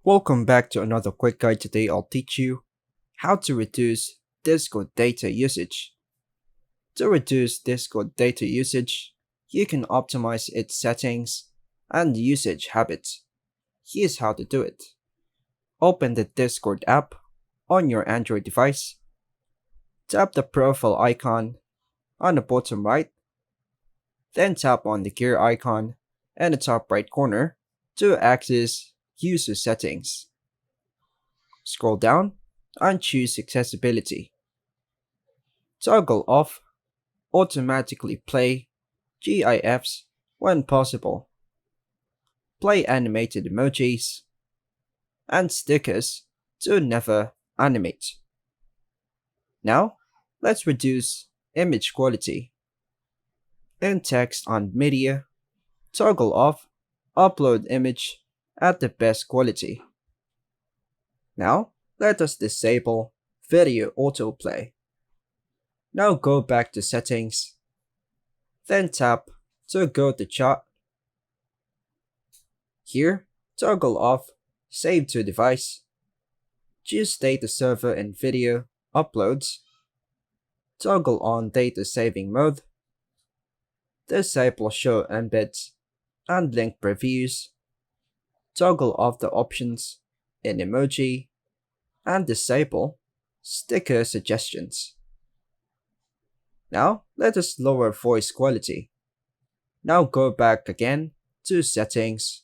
Welcome back to another quick guide. Today I'll teach you how to reduce Discord data usage. To reduce Discord data usage, you can optimize its settings and usage habits. Here's how to do it. Open the Discord app on your Android device. Tap the profile icon on the bottom right. Then tap on the gear icon in the top right corner to access user settings. Scroll down and choose accessibility. Toggle off automatically play GIFs when possible. Play animated emojis and stickers to never animate. Now, let's reduce image quality. In text on media, toggle off upload image at the best quality. Now, let us disable video autoplay. Now go back to settings, then tap to go to chat. Here, toggle off save to device. Choose data server and video uploads. Toggle on data saving mode. Disable show embeds and link previews. Toggle off the options in emoji and disable sticker suggestions. Now let us lower voice quality. Now go back again to settings,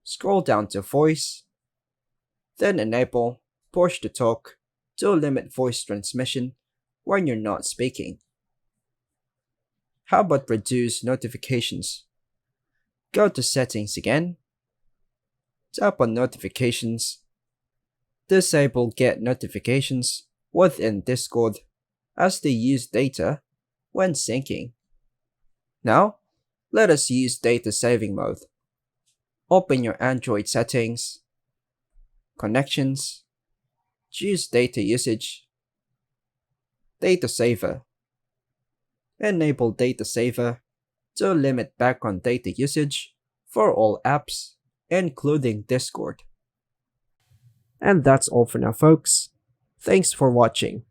scroll down to voice, then enable push to talk to limit voice transmission when you're not speaking. How about reduce notifications? Go to settings again, tap on notifications, disable get notifications within Discord as they use data when syncing. Now, let us use data saving mode. Open your Android settings, connections, choose data usage, data saver. Enable data saver to limit background data usage for all apps, including Discord. And that's all for now, folks. Thanks for watching.